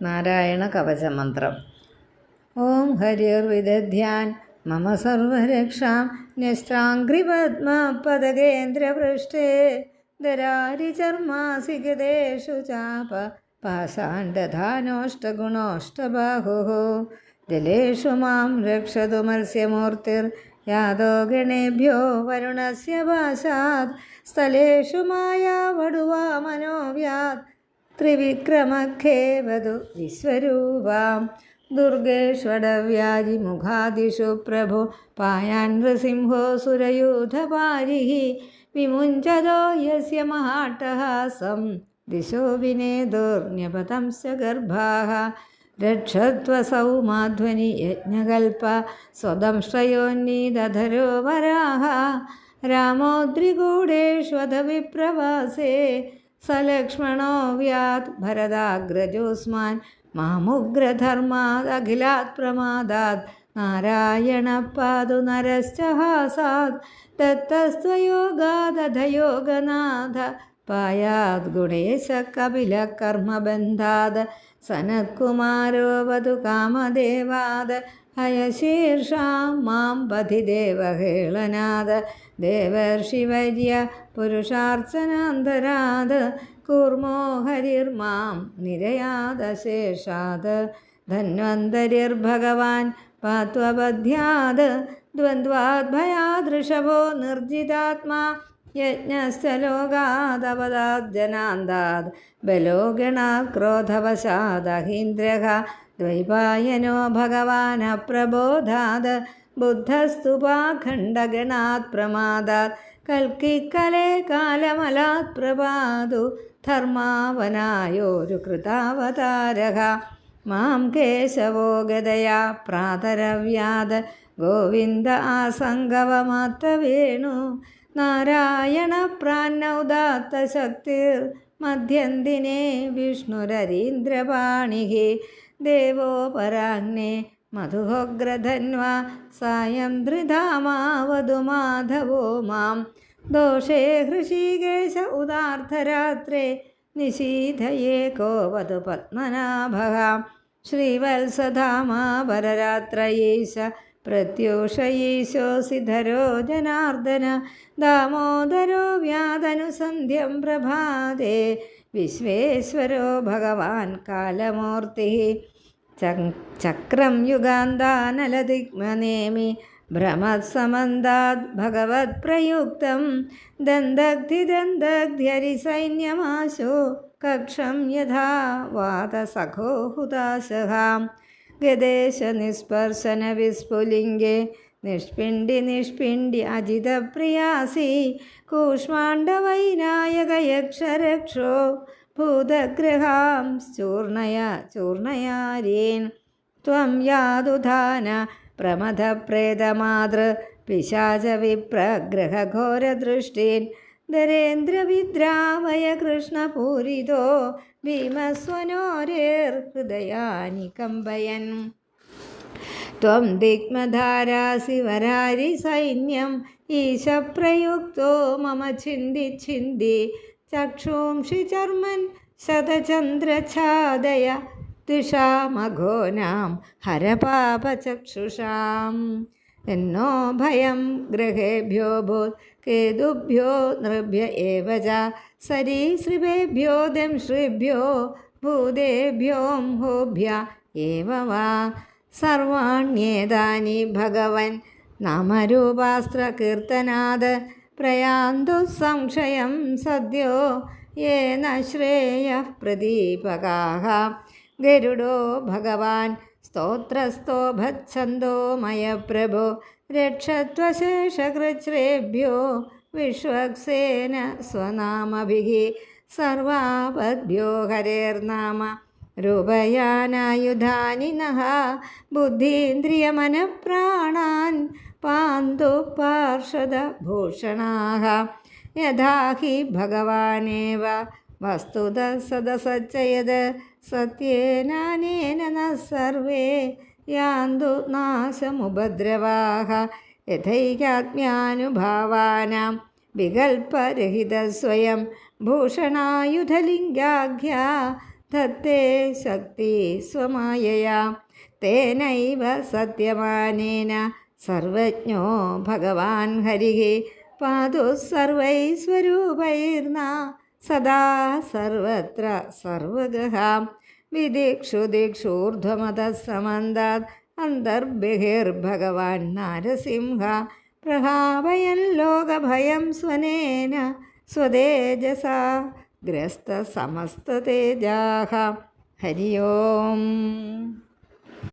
നാരായണ കവചമന്ത്രം. ഓം ഹരിർവിദധ്യാൻ മമ സർവരക്ഷാം ന്യസ്ത്രാംഘ്രിപദ്മപദകേന്ദ്രപൃഷ്ഠേ ദരാരിചർമാസികതേഷു ചാപ പാഷാണ്ഡധാനോഷ്ടഗുണോഷ്ടബാഹുഃ ജലേഷു മാം രക്ഷതു മത്സ്യമൂർത്തിർ യാദോ ഗണേഭ്യോ വരുണസ്യ പാശാത് സ്ഥലേഷു മായാവടുവാ മനോവ്യാത് ത്രിവിക്രമഖേവതു വിശ്വരൂപാം ദുർഗേഷ്വടവ്യാജിമുഖാദിഷു പ്രഭു പായാൻ നൃസിംഹോ സുരയൂഥപാരിഃ വിമുഞ്ചതോ യസ്യ മഹാട്ടഹാസം ദിശോ വിനേദോർണ്യപതംസ്യ ഗർഭാഃ രക്ഷത്വസൗ മാധ്വനി യജ്ഞകൽപ സ്വദംശ്രയോന്നീദധരോ വരാഹ രാമോദ്രികൂടേഷ്വധ വിപ്രവാസേ സലക്ഷ്മണോ വ്യാത് ഭരതാഗ്രജോസ്മാൻ മാമുഗ്രധർമാദഖിലാത് പ്രമാദാത് നാരായണ പാതു നരശ്ചഹാസാത് ദത്തസ്ത്വയോഗാദധയോഗനാഥ പായാത് ഗുണേശ കപില കർമ്മബന്ധാത് സനത്കുമാരോ വധു കാമദേവാത് ഹയശീർഷാം മാം പഥി ദേവഹേളനാത് ദേവർഷിവര്യ പുരുഷാർച്ചനാന്തരാത് കൂർമോ ഹരിർമാം നിരയാദശേഷാത് ധന്വന്തരിർഭഗവാൻ പാത്വപദ്ധ്യാത് ദ്വന്ദ്വാദ്ഭയാദൃഷഭോ നിർജിതാത്മാ യജ്ഞസ്ഥലോകാദപദാത് ജനാന്താത് ബലോ ഗണാത് ക്രോധവശാദഹീന്ദ്രഃ ദ്വൈപായനോ ഭഗവാൻ അപ്രബോധാത് ബുദ്ധസ്തുപാഖണ്ഡഗണാത് പ്രമാദാത് കൽക്കിക്കലേ കാലമലാത് പ്രപാതു ധർമാവനായോരു കൃതാവതാരഃ മാം കേശവോ ഗദയാ പ്രാതരവ്യാത് ഗോവിന്ദ ആസംഗവമാത്തവേണു നാരായണ പ്രാണൗദാത്ത ശക്തിർ മധ്യന്തിനേ വിഷ്ണുരരീന്ദ്രപാണിഃ ദേവോ പരാഗ്നേ മധുഹോഗ്രധന്വാ സായം ധൃധാമാവതു മാധവോ മാം ദോഷേ ഹൃഷീകേശ ഉദാർദ്ധരാത്രേ നിശീധയേകോ വധു പത്മനാഭഃ ശ്രീവത്സധാമാ പരരാത്രയേശ പ്രത്യൂഷയീശോऽസി ധരോ ജനാർദ്ദന ദാമോദരോ വ്യാധനുസന്ധ്യം പ്രഭാതേ വിശ്വേശ്വരോ ഭഗവാൻ കാലമൂർത്തിഃ ചക്രം യുഗാന്താനലദിഗ്മനേമി ഭ്രമത്സമന്താത് ഭഗവത് പ്രയുക്തം ദന്തഗ്ധിദന്തഗ്ധ്യരിസൈന്യമാശു കക്ഷം യഥാ വാതസഖോ ഹുതാശഃ ഗദേശ നിസ്പർശന വിസ്ഫുലിംഗേ നിഷ്പിണ്ഡി നിഷ്പിണ്ഡി അജിതപ്രിയാസി കൂഷ്മാണ്ഡവൈനായകയക്ഷരക്ഷോ ഭൂതഗ്രഹാം ചൂർണയാരീൻ ത്വം യാതുധാന പ്രമഥപ്രേതമാതൃ പിശാച വിപ്രഗ്രഹഘോരദൃഷ്ടീൻ ധരേന്ദ്രവിദ്രാവയ കൃഷ്ണപൂരിതോ ഭീമസ്വനോരേർഹൃദയാനി കമ്പയൻ ത്വം ദിഗ്മധാരാസി വരാരി സൈന്യം ഈശപ്രയുക്തോ മമ ഛിന്ദി ഛിന്ദി ചക്ഷൂംഷി ചർമ്മൻ ശതചന്ദ്രഛാദയ ദ്വിഷാമഘോനാം ഹരപാപചക്ഷുഷാം എന്നോ ഭയം ഗൃഹേഭ്യോ ഭൂത് കേതുഭ്യോ നൃഭ്യ ഏവ ച സരീസൃഭേഭ്യോ ദംശ്രീഭ്യോ ഭൂതേഭ്യോംഹോഭ്യ ഏവ വാ സർവാണ്യേതാനി ഭഗവൻ നാമരൂപാസ്ത്രകീർത്തനാത് പ്രയാന്തു സംശയം സദ്യോ യേന ശ്രേയഃ പ്രദീപകാഃ ഗരുഡോ ഭഗവാൻ സ്തോത്രസ്തോഭച്ഛന്ദോമയപ്രഭോ രക്ഷത്വശേഷകൃച്ഛ്രേഭ്യോ വിശ്വക്സേന സ്വനാമഭിः സർവാപദ്ഭ്യോ ഹരേർനാമ രൂപയാനായുധാനി നഃ ബുദ്ധീന്ദ്രിയമനഃപ്രാണാൻ പാന്തു പാർഷദഭൂഷണാഃ യഥാ ഹി ഭഗവാനേവ വസ്തുതഃ സദസച്ചയത് സത്യേനാനേന നഃ സർവേ യാന്തു നാശമുപദ്രവാഃ യഥൈകാത്മ്യാനുഭാവാനാം വികൽപരഹിതസ്വയം ഭൂഷണായുധലിംഗാഖ്യാ धत्ते शक्ति स्वमायया तेनैव सत्यवानेन सर्वज्ञो भगवान् हरिः पातु सर्वैस्वरूपैर्ना सदा सर्वत्र सर्वगः विदिक्षु दिक्षूर्ध्वमतः समन्तात् अन्तर्बहिर्भगवान् नारसिंह प्रभावयन् लोकभयं स्वनेन स्वतेजसा ग्रस्तसमस्ततेजाः हरि ओम्.